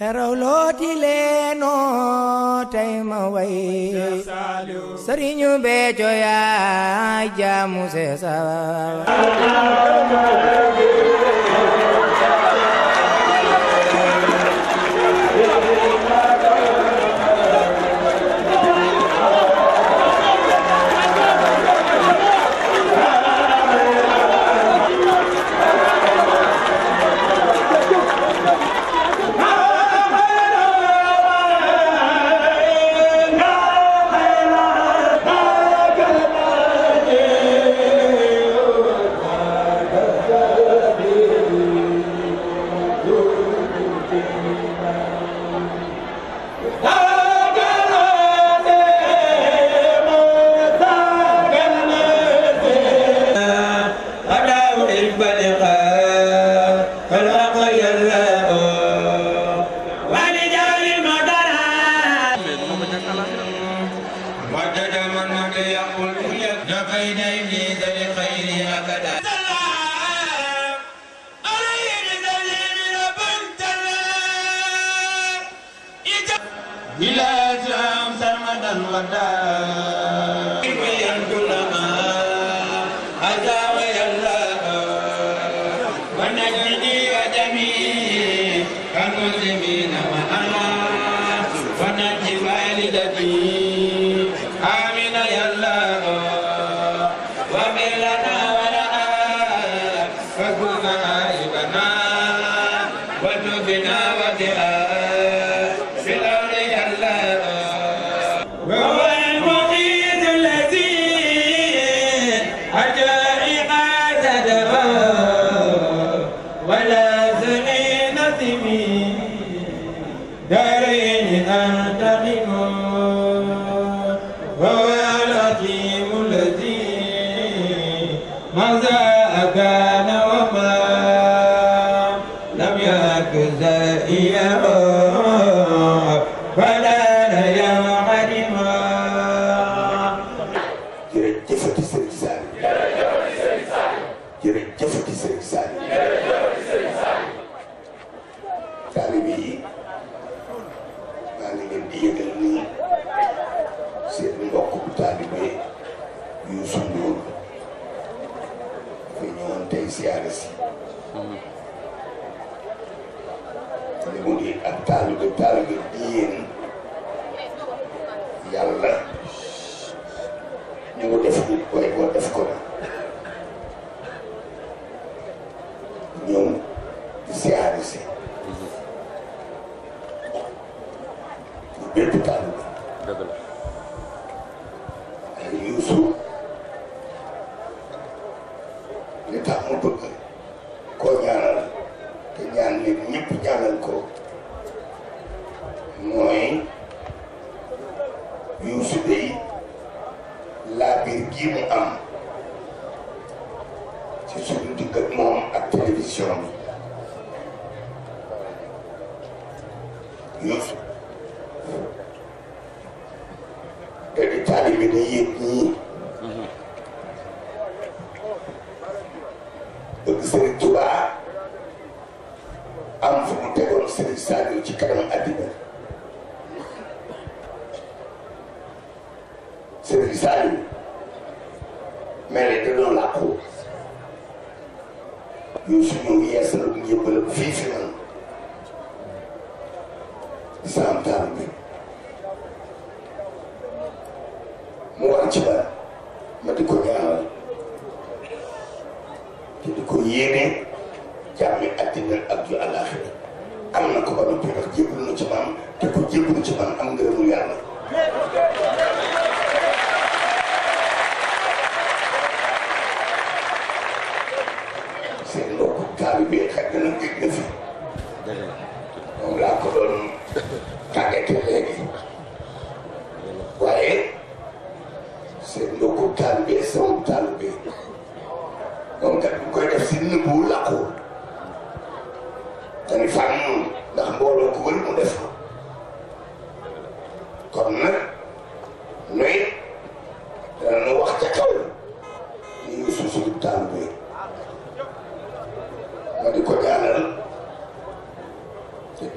rawlooti leeno tey ma way Sëriñu Béthio yaa jaamu Seesa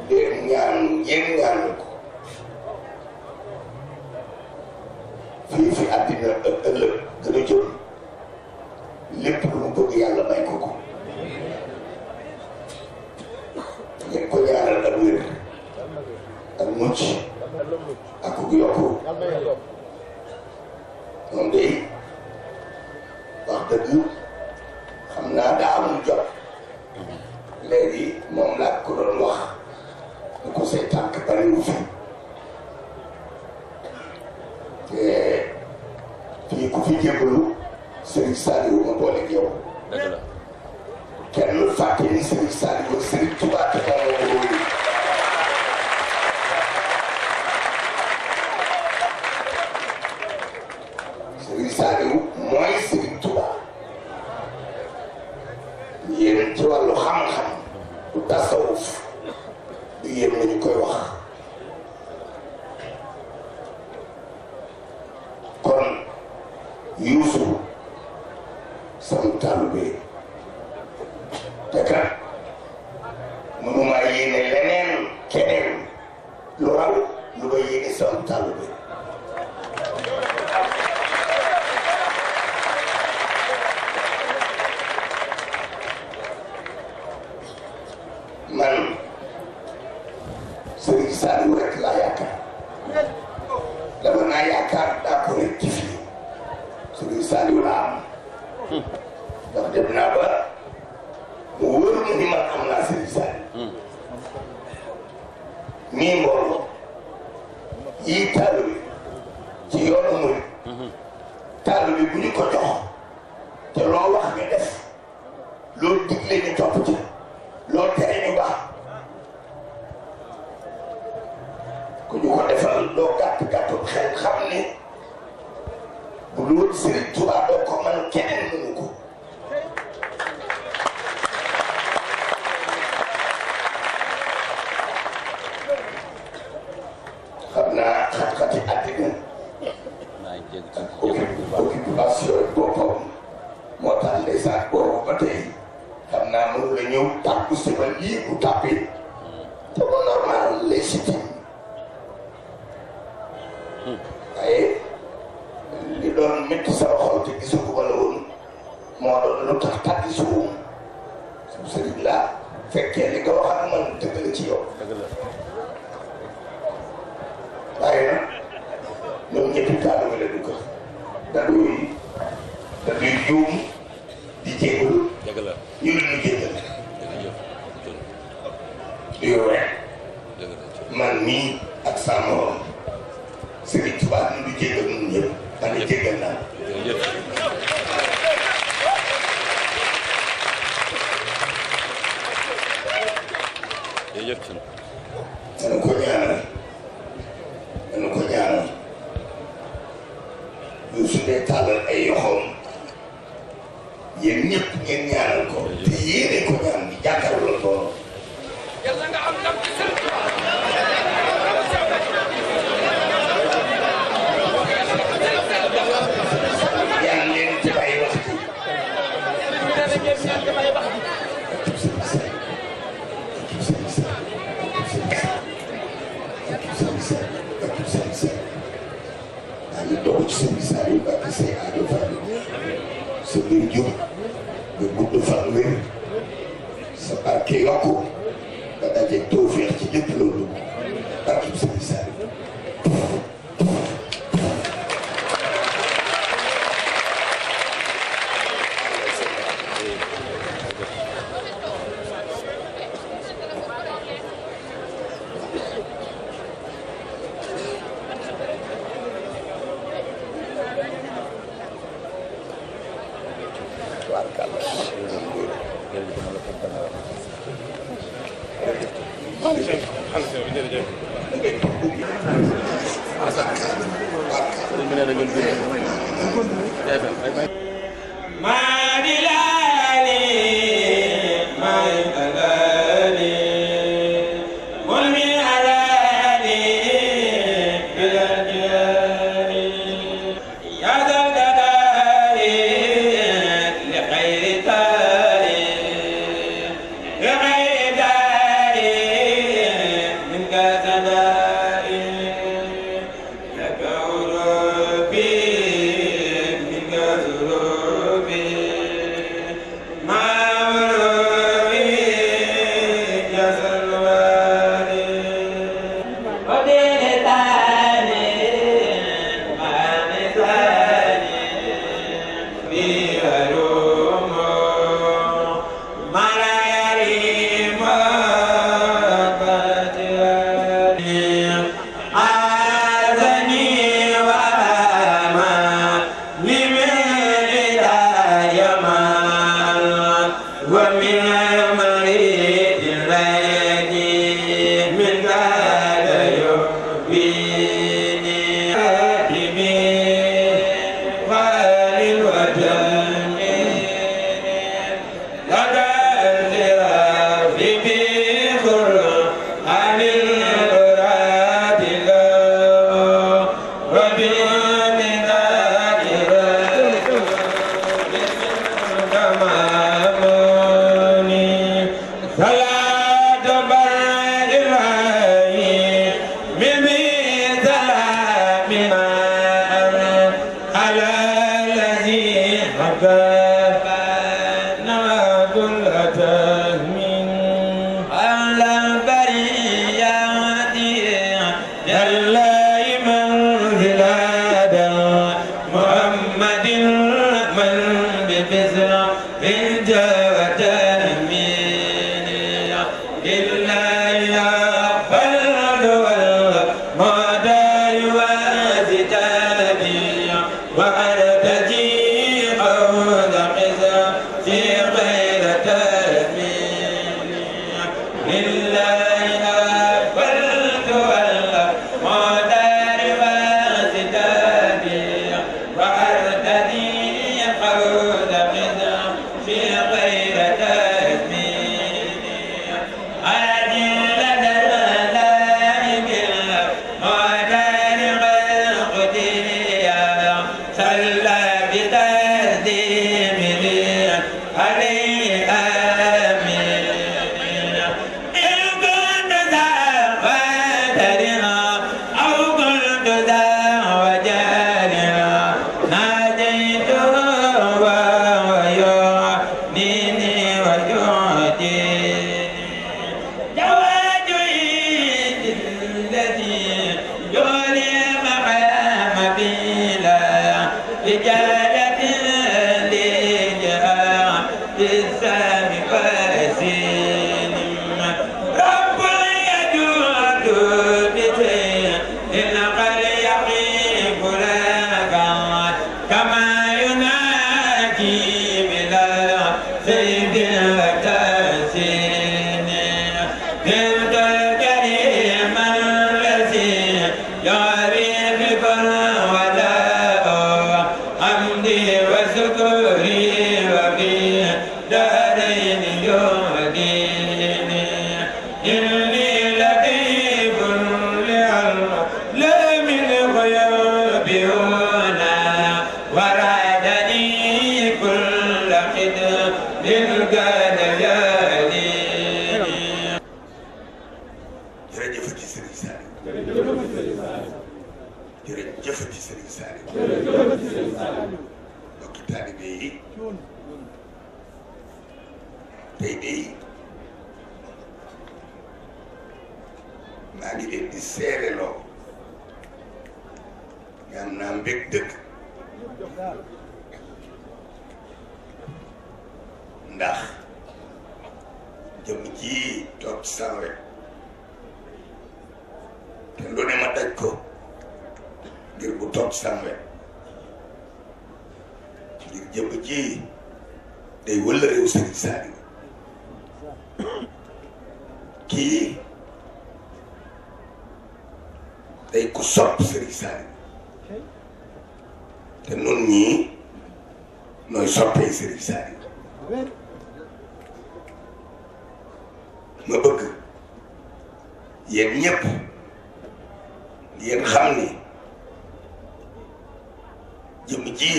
leen ñaan ñaan ngeen ñaanal ko fii fi àddina ëllëg gën a jëm lépp lu mu bëgg yàlla may ko ko ngeen ko ñaanal ak wér ak mucc ak ku yokku moom de wax dëgg xam naa daa amul jot léegi moom laa ko doon wax ñu ko say tànk bariwu fi te fii ku fi jébbalu Serigne Saliou ma boole ak yow kenn fàtte ni Serigne Saliou Serigne Touba te moo ko wóolu Serigne Saliou mooy Serigne Touba yéen ci wàllu xam-xam du tasawuf du yéen nañu koy wax kon Yuusu sama taalibe te kat mënuma yéene leneen keneen lu raw lu ma yéene sama taalibe man Serigne Saliou rek laa yaakaar dama naa yaakaar daa ko rek ci fii Serigne Saliou laa am ndax dem naa ba mu wóor ma ni man am naa Serigne Saliou nii mbooloo yii taalibe ci yoonu murid taalibe bu ñu ko jox te loo wax ñu def loo digle ñu topp ci loo tere ñu baax ku ñu ko defal loo gàtt gàttu xel xam ne bu loolu Serigne Touba doo ko man keneen mënu ko xam naa xat-xati àddina ak occupation boppam moo tax ndeysaan boobu ba tey xam naa mënu la ñëw tàggu si ba lii bu tàppi te mu normal légitime waaye li doon métti sama xol te gisu ko la woon moo doon lu tax tàggi si woon su sëriñ laa fekkee li nga wax ak man dëgg la ci yow waaye nag ñoom ñëpp taalibe la du ko dañuy juum di jégalu ñu lu jégal yow rek man mii ak sama morom Serigne Touba ñu du jégal ñun ñëpp man a jégal naa dana ko ñaanal yu su dee tàllal ay yoxoom yéen ñëpp ngeen ñaanal ko te yéene ko ñaan bi jàkkaarloo ko yàlla nga am ndam ci sëriñ ñaan leen ci bàyyi wax ji dox ci Serigne Saliou Mbacké say aajo faju sa mbir jub nga gudd fan wér sa barke yokku nga daje tawfeex ci lépp loolu barke Serigne Saliou من ndax jëm ji toog sama wet te lu ne ma daj ko ngir bu toog sama wet ngir jëm ji day wëla réew Serigne Saliou kii day ko sopp Serigne Saliou te nun ñii nooy soppee Serigne Saliou ma bëgg yéen ñëpp ngeen xam ni jëm ji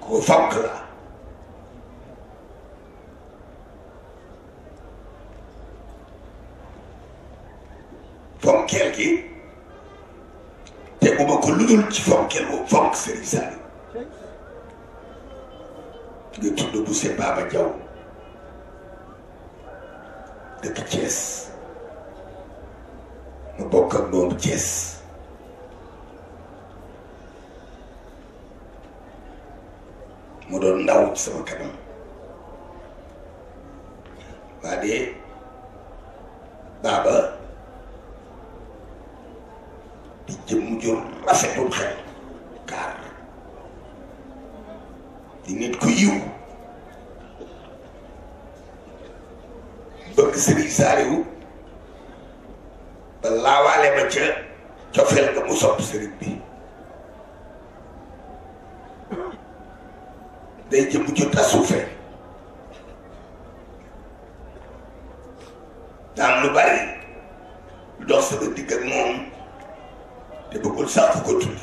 ko fonk la fonkeel gi teguma ko lu dul ci fonkeel boobu fonk Serigne Saliou nga tudd bu se Baba Diaw dëkk Thiès ma bokk ak moom Thiès mu doon ndaw ci sama kanam waa de Baba di jëm jur rafetul xel kaar di nit ku yiw bëgg Serigne Saliou ba laawaale ma ca cofeel nga mu sopp Serigne bi day jëm ju tasuufe daam lu bari lu dox sama digg ak moom te bëggul sax fu ko tudd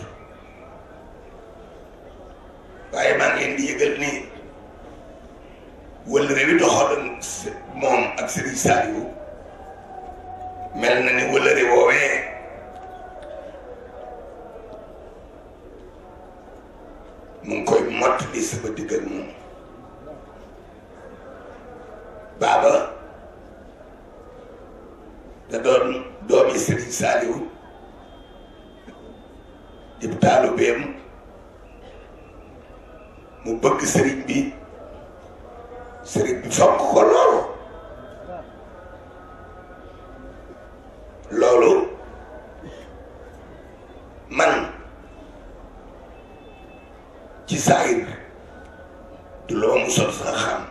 waaye maa ngi leen di yëgal ni wëllëre wi doxoon moom ak Serigne Saliou mel na ni wëllëre woowee mu ngi koy mottali sama digg ak moom Baba da doon doomi Serigne Saliou di taalibeem mu bëgg Serigne bi Serigne bi fonk ko loolu man ci saayir du loo mu sot sax xam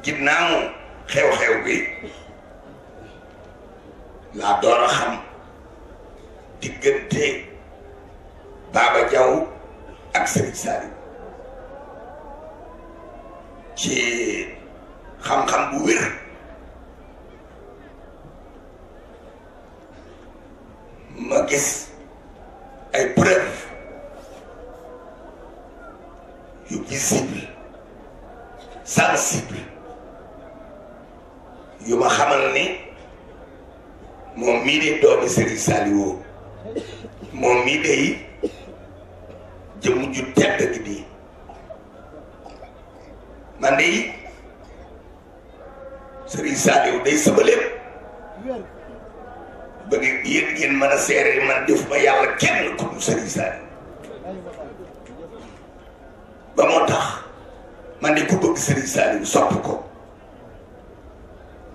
ginnaaw xew-xew bi laa door a xam diggante Baba Diaw ak Serigne Saliou ci xam-xam bu wér ma gis ay preuve yu visible sensible yu ma xamal ni moom mii de doomi Serigne Saliou moom mii day jëmm ju tedd gi di man de Serigne Saliou day sama lépp ba ngeen mën a seere man defuma yàlla kenn ku dul Serigne Saliou ba moo tax man de ku bëgg Serigne Saliou sopp ko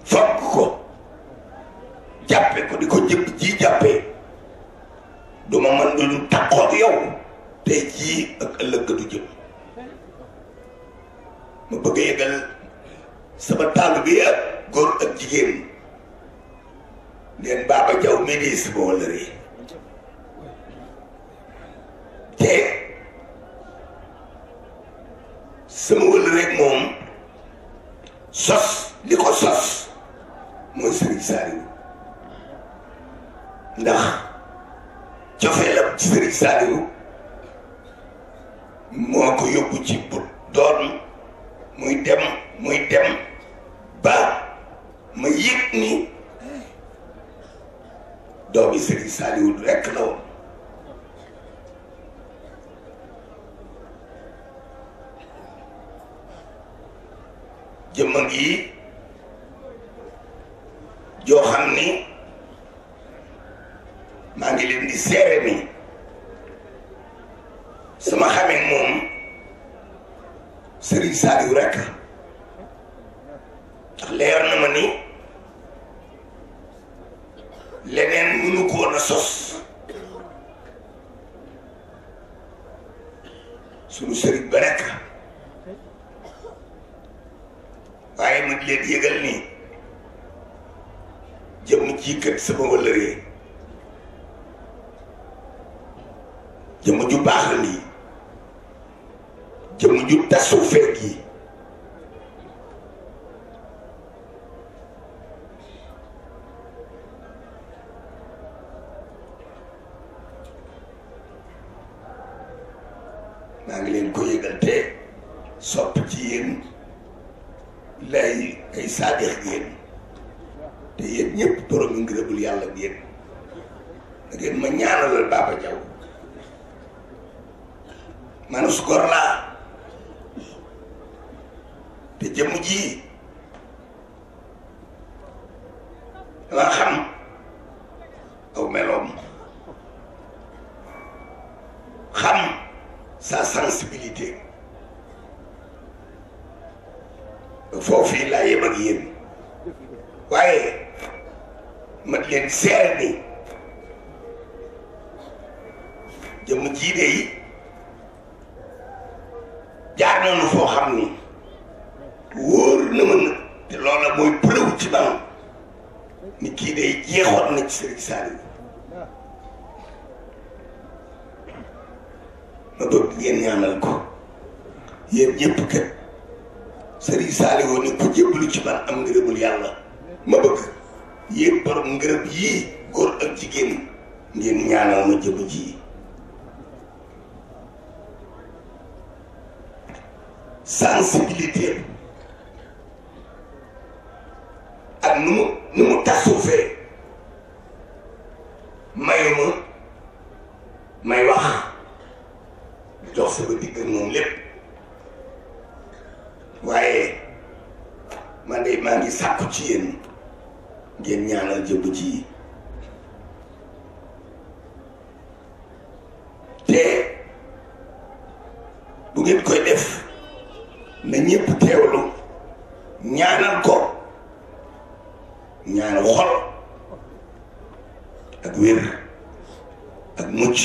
fonk ko jàppe ko di ko jëpp ji jàppee du ma mën du takkook yow tey jii ak ëllëg du jëm ma bëgg a yëgal sama tàll bi ak góor ak jigéen leen Baba Diaw mii di sama wëllëre te sama wëllëre rek moom sos li ko sos mooy Serigne Saliou ndax cofeelam ci Serigne Saliou moo ko yóbbu ci bu doon muy dem ba ma yëg ni doomi Serigne Saliou rekk la woon jëmm ngi joo xam ni maa ngi leen di seere ni sama xamee moom Serigne Saliou rekk ndax leer na ma ni leneen mënu ko woon a sos sunu sëriñ ba rekk waaye ma di leen yëgal ni jëmm ji kat sama wëllëree jëmm ju baax la nii jëmm ju tasu fekk yi maa ngi leen ko yëgal te sopp ci yéen lay ay saadix yéen te yéen ñëpp borom yi ngërëmul yàlla ngeen da ngeen ma ñaanalal Baba Diaw man su gor laa te jëmm ji dama xam aw meloom xam sa sensibilité foofu laa yem ak yéen waaye ma leen seere ni jëmm jii de yi jaar nañu foo xam ni wóor na ma nag te loola mooy preuve ci man ni kii day jeexoon na ci Serigne Saliou ma bëgg ngeen ñaanal ko yéen ñëpp kat Serigne Saliou ni ku jébbalu ci man am ngërëmul yàlla ma bëgg yéen borom ngërëm yii góor ak jigéen ngeen ñaanal ma jëmm ji sensibilité ak nu mu tasufee mayuma may wax di dox sama digg ak moom lépp waaye man de maa ngi sàkku ci yéen ngeen ñaanal jëmm ji te bu ngeen koy def na ñëpp teewlu ñaanal ko ñaanal xol ak wér ak mucc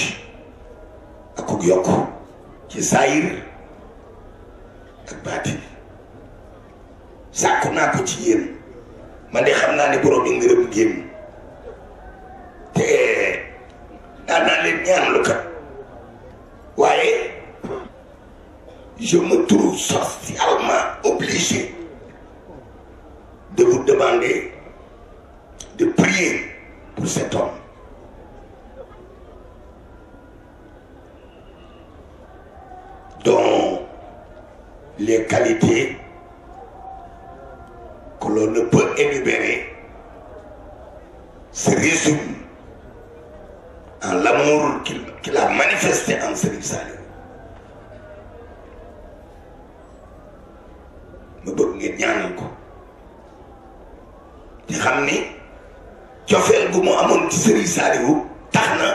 ak ku yokk ci saayir ak baati sàkku naa ko ci yéen man de xam naa ne borom yi ngërëm génn te daan naa leen ñaan lu kat waaye je me trouve socialement obligé de vous demander de prier pour cet homme. Dont les qualités que l'on ne peut énumérer se résument en l'amour qu'il a manifesté en Serigne Saliou. ma bëgg ngeen ñaanal ko te xam ni cofeel gu mu amoon ci Serigne Saliou tax na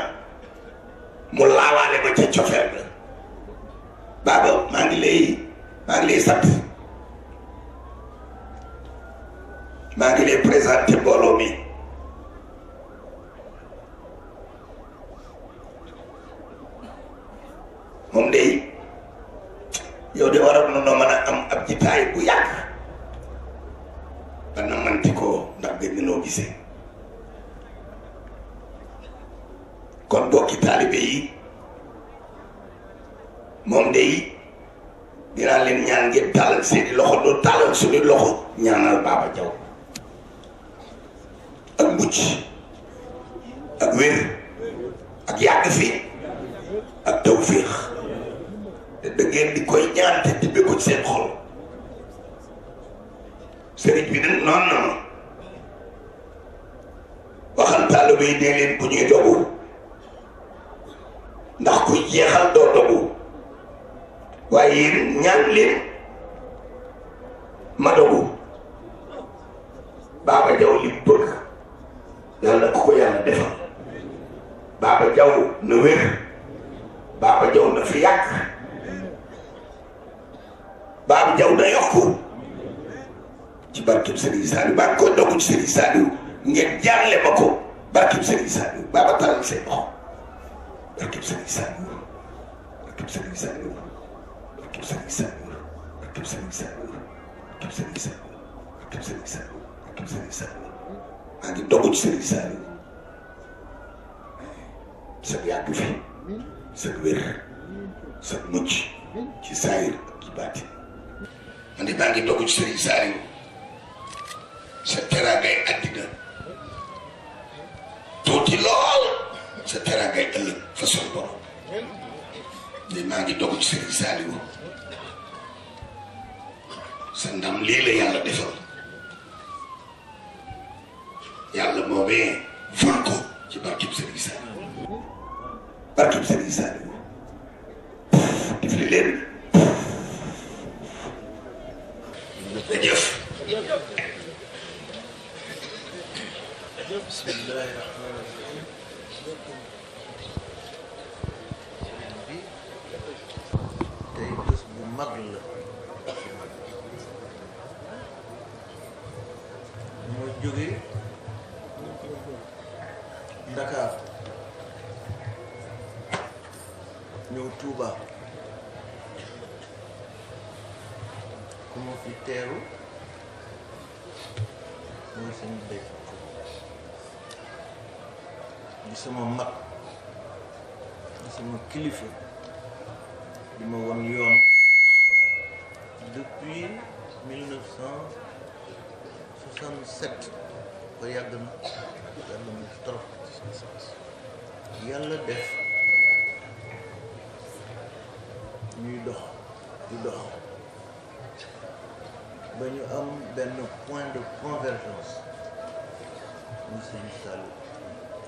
mu laawaale ba ca cofeel la Baba maa ngi lay sant maa ngi lay présenté mbooloo mi moom day yow de waroon na noo mën a am ab jitaay bu yàgg ba na manti ko ndax gën noo gisee kon bokki taalibe yi moom day dinaa leen ñaan ngeen tàllal seeni loxo doo tàllal suñu loxo ñaanal Baba Diaw ak mucc ak wér ak yàgg fi ak tawféex te da ngeen di koy ñaan te tibbe ko ci seen xol sëriñ bi nag noonu na ma waxal taalibe yi dee leen bu ñuy dogu ndax ku jeexal doo dogu waaye yéen ñaan leen ma dogu Baba Diaw li bëgg yàlla ku ko yàlla defal Baba Diaw na wér Baba Diaw na fi yàgg Baba Diaw na yokku ci barkeb Serigne Saliou baa ngi koy dogu ci Serigne Saliou ngeen jaarle ma ko barkeb Serigne Saliou Baba taral seen loxo barkeb Serigne Saliou barkeb Serigne Saliou barkeb Serigne Saliou barkeb Serigne Saliou barkeb Serigne Saliou barkeb Serigne Saliou barkeb Serigne Saliou maa ngi dogu ci Serigne Saliou sa yàgg fi sa wér sa mucc ci saayir ak ci baati man de maa ngi dogu ci Serigne Saliou sa teraangay àddina tuuti lool sa teraangay ëllëg fa sol borom de maa ngi dogu ci Serigne Saliou sa ndam lii la yàlla defal yàlla moomee ful ko ci barkeb Serigne Saliou barkeb Serigne Saliou def li leen jëf bismillahi rahmaani rahim bi tey bés bu mag la moo jóge Dakar ñëw Touba ku ma fi teeru mooy seen béy di sama mag di sama kilifa di ma won yoon depuis 1967 ba yàgg na trop yàlla def ñuy dox di dox ba ñu am benn point de convergence muy seen Saliou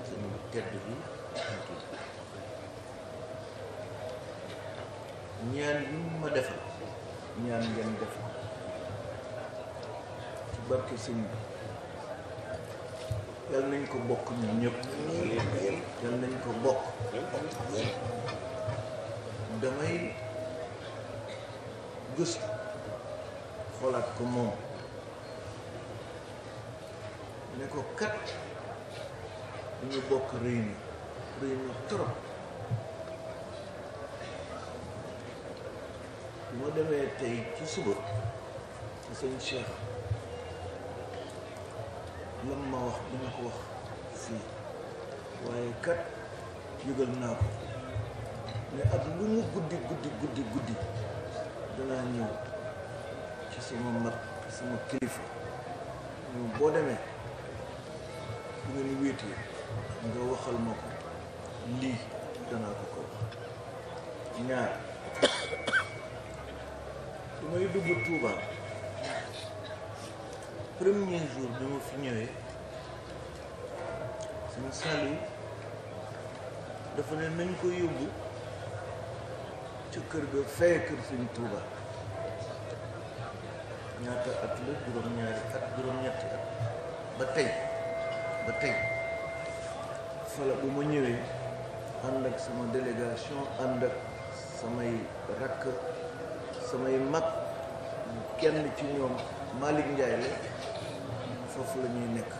seen tedd bi ñaan yi ma defal ñaan ngeen def ci barke sëñ bi yal nañ ko bokk ñun ñëpp yal nañ ko bokk damay gëstu xoolaat ko moom ne ko kat ñu bokk rëy na trop bu ma demee tey ci suba ci sëñ Cheikh lam ma wax dina ko wax fii waaye kat yëgal naa ko ne ak lu mu guddi danaa ñëw ci sama mag sama kilifa ñu boo demee bu ngeen wéetee nga waxal ma ko lii danaa ko wax ñaar du may dugg Touba premier jour bi ma fi ñëwee sëñ Saliou dafa ne nañ ko yóbbu ca kër ga fee kër sëñ Touba ñaata at la juróom-ñaari at juróom-ñetti at ba tey fala bu ma ñëwee ànd ak sama délégation ànd ak samay rakk samay mag kenn ci ñoom Malick Ndiaye la foofu la ñuy nekk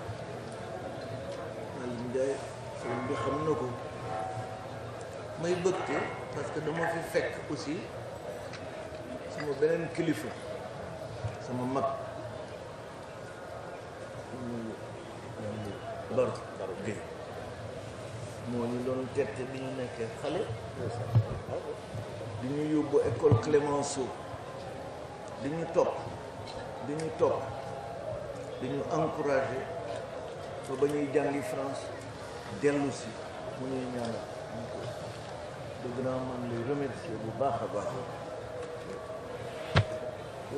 Malick Ndiaye sëñ bi xam na ko may bëgte parce que dama fi fekk aussi sama beneen kilifa sama mag Baro Gueye moo ñu doon tette bi ñu nekkee xale di ñu yóbbu école Clémenceau di ñu topp di ñu encouragé ba ba ñuy jàngi France dellu si mu ñuy ñaanal ñu ko dëgg naa man lay remercier bu baax a baax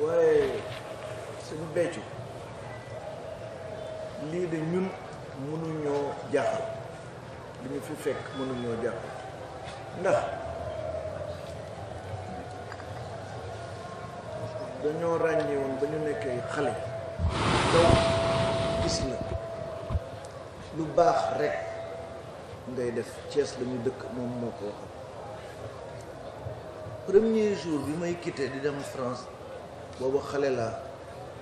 waaye suñu beccu lii de ñun mënuñoo jaaxal li ñu fi fekk mënuñoo jaaxal ndax dañoo ràññee woon ba ñu nekkee xale daw gis la lu baax rek ngay def Thiès la ñu dëkk moom moo ko waxal premier jour bi may quitté di dem France boobu xale laa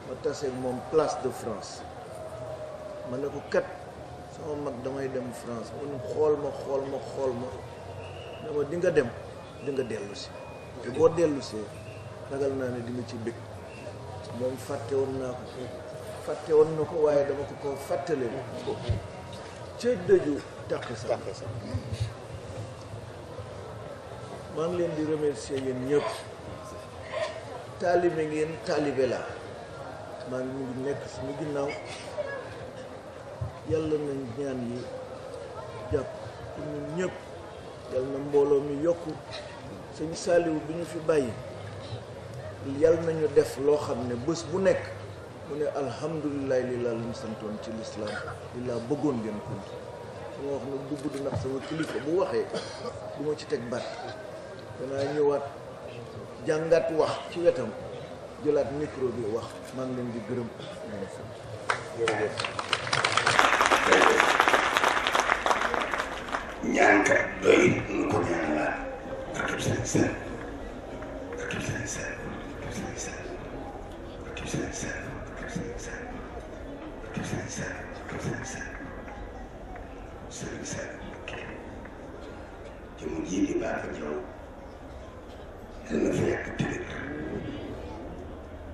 ma taseeg moom place de France ma ne ko kat sama mag damay dem France mu ne xool ma dama di nga dem di nga dellu si te boo dellu see ragal naa ne di nga ci bëgg moom fàtte woon na ko waaye dama ko fàttale ca dëju tàq sax maa ngi leen di remercier yéen ñëpp taalibe ngeen taalibe la maa ngi mu ngi nekk suñu ginnaaw yàlla nañ ñaan yi jàpp ci ñun ñëpp yàlla na mbooloo mi yokku sëñ Saliou bi ñu fi bàyyi yàlla nañu def loo xam ne bés bu nekk mu ne alhamdulilah li laa luñ santoon ci lislaam li laa bëggoon ngeen konti su ma wax nag du gudd ndax sama kilifa bu waxee du ma ci teg baat danaa ñëwaat jàngat wax ci wetam jëlaat micro bi wax maa ngi leen di gërëm leen sant jërëjëf ñaankat doy nu ko ñaanalaat akib seen seen akib seen seen akib seen seen akib seen seen akib seen seen akib seen seen akib seen seen seen seen ci mu ji di baax a jaw yal na fi yàgg tëdd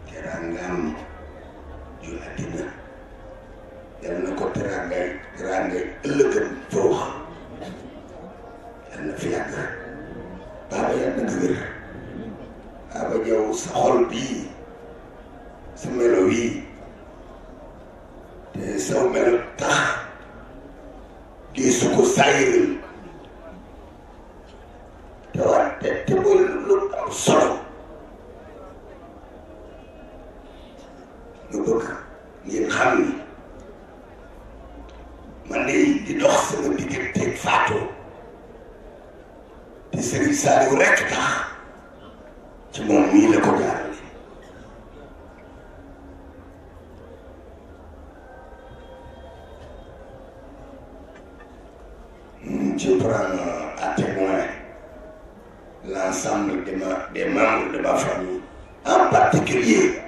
teraangaam ju àddina yal na ko teraangay ëllëgam foox yal na fi yàgg baaba yal na nga wér baaba jaw sa xol bii sa melo wii te saw melo tax di su ko saayiral te wante te muy lu am solo nga bëgg ngeen xam ni man de di dox sama digganteeg Fatou te Serigne Saliou rekk tax ci moom mii la ko jaarale je prends à témoin l'ensemble des membres de ma famille, en particulier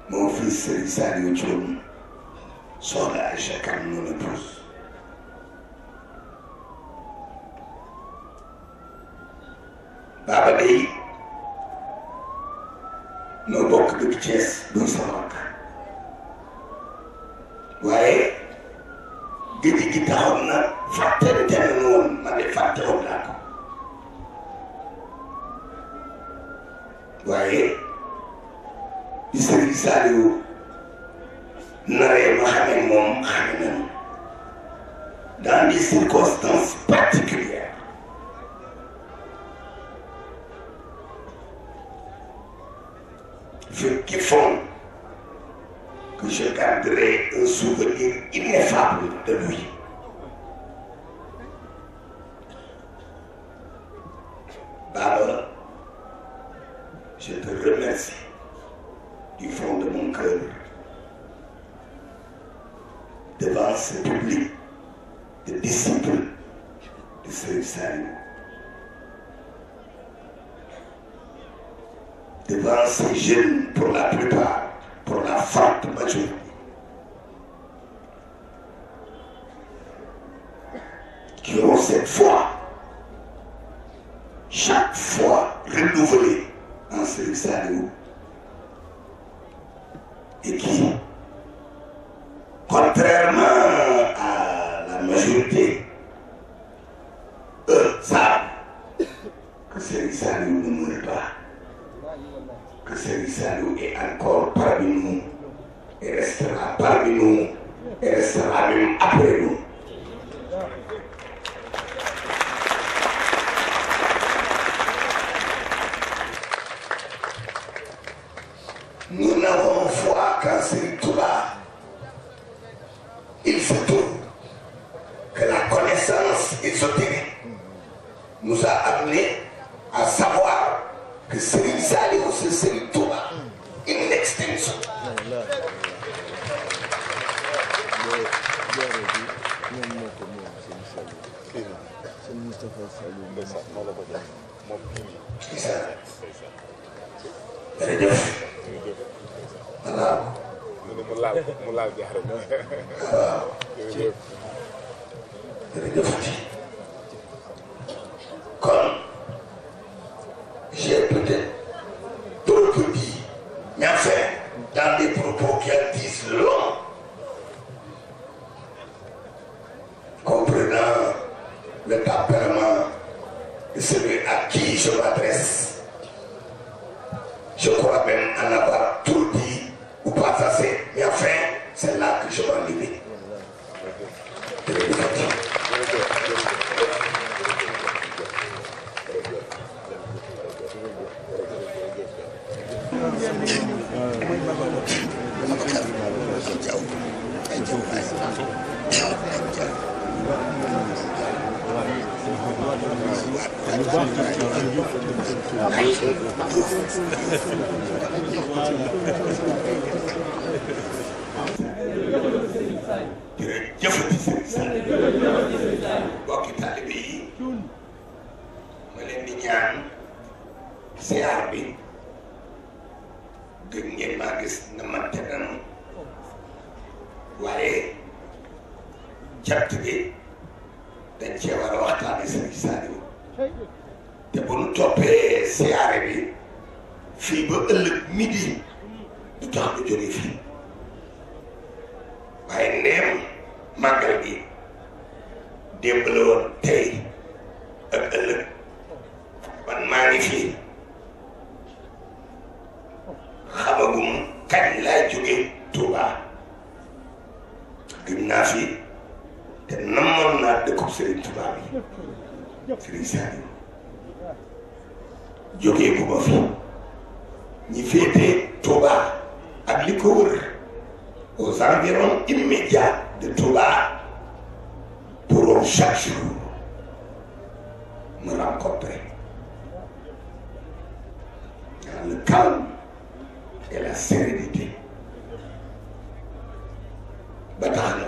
mon fils Serigne Saliou Thioune, soxna Aïcha Kane mon épouse. Baba day noo bokk dëkk Thiès duñ sama rakk waaye géej gi taxaw na fàttante na woon man de fàtte woon naa ko waaye di Serigne Saliou naree ma xamee moom xame nañu dans des circonstances particulières qui font que je garderai un souvenir ineffable de lui. Baba, je te remercie du fond de mon cœur devant ce public de disciples de Serigne Saliou, devant ces jeunes pour la plupart, pour la forte majorité, qui ont cette foi, chaque fois renouvelée en Serigne Saliou, et qui, contrairement à la majorité, eux savent que Serigne Saliou ne meurt pas, que Serigne Saliou est encore parmi nous, et restera parmi nous, et restera même après nous. Nous n'avons foi qu'en Serigne Touba. Il se trouve que la connaissance ésotérique nous a amené à savoir que Serigne Saliou, c'est Serigne Touba, in extension. mu laal jaare waaw jërëjëf kon j'ai peut-être trop dit mais enfin dans des propos qui en disent long comprenant le tempérament de celui à qui je m'adresse, je crois même en avoir tout dit ou pas assez, mais enfin, c'est là que je m'en limite. jërëjëfati Serigne Sall bokki taalibe yi ma leen di ñaan siyaar bi gën ngeen maa gis na mante nanu waaye jant gi dañ cee war a waxtaane Serigne Saliou te bu nu toppee siyaare bi fii ba ëllëg midi du tax du jóge fii waaye ndeem màggal gi démb la woon tey ak ëllëg man maa ngi fii xamagum kañ laay jóge Touba gëm naa fi te namoon naa dëkkub Serigne Touba bi Serigne Saliou jógee bu ma fi ñi féete Touba ak li ko wër aux environs immédiats de Touba pourront chaque jour me rencontrer dans le calme et la sérénité ba tax na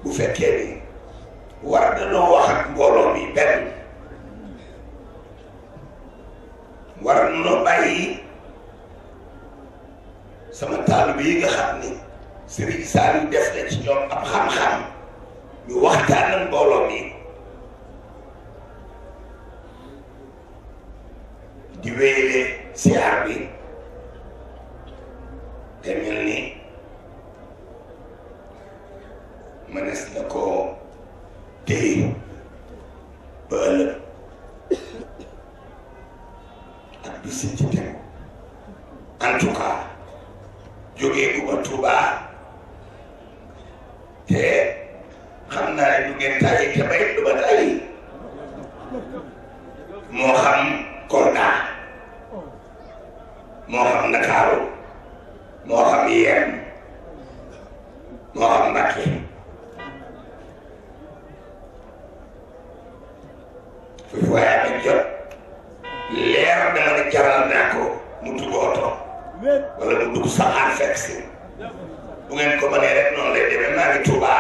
bu fekkee ni war danoo wax ak mbooloo mi benn war noo bàyyi sama taalibe yi nga xam ni Serigne Saliou def na ci ñoom ab xam-xam ñu waxtaan ak mbooloo mi di wéyale siyaar bi te mel ni mënees na koo téye ba ëllëg ak bi si ci tegu en tout cas jógee gu ba Touba te xam naa ne du ngeen tàyyi te bay du ba tàyyi moo xam Kolda moo xam Ndakaaru moo xam Yeen moo xam Mbacké foofu waaye amee jot leer dama ne jaral naa ko mu dugg oto wala mu dugg saxaar fekk si bu ngeen ko mënee rek noonu lay demee maa ngi Touba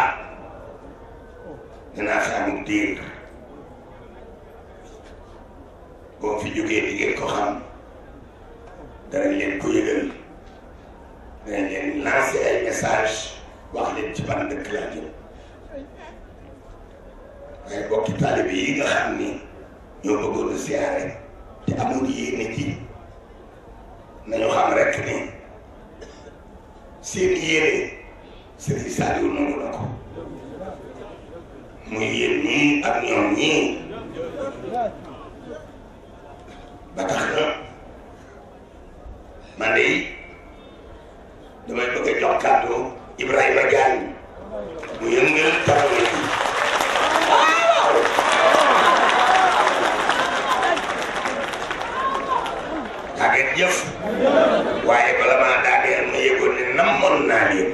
dinaa fi amul diir boo fi jógee di ngeen ko xam danañ leen ko yëgal danañ leen lancer ay message wax leen ci ban dëkk laa jëm waaye bokki taalibe yi nga xam ni ñoo bëggoon a siyaare te amul yéene ji nañu xam rek ni seen yéene Serigne Saliou nangu na ko muy yéen ñii ak ñoom ñii ba tax na man de damay bëgg a jox kàddu Ibrahima Diagne mu yëngal taxaw yi waaw tàgget jëf waaye bala maa daaneel ma yëgoon ne namoon naa leen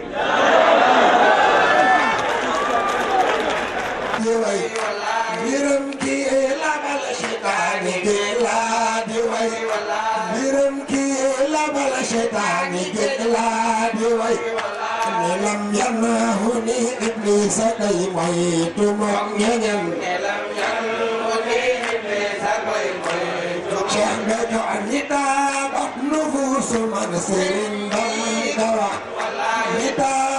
biram ki labal seytaane gi laa di way biram ki labal seytaane gi laa di way ne lam yanahu ni iblis day moytu moom ñeñam ne lam yanahu ni iblis day moytu cheikh be jo ni daa bat nufusu man sëriñ ba man da wax ni daa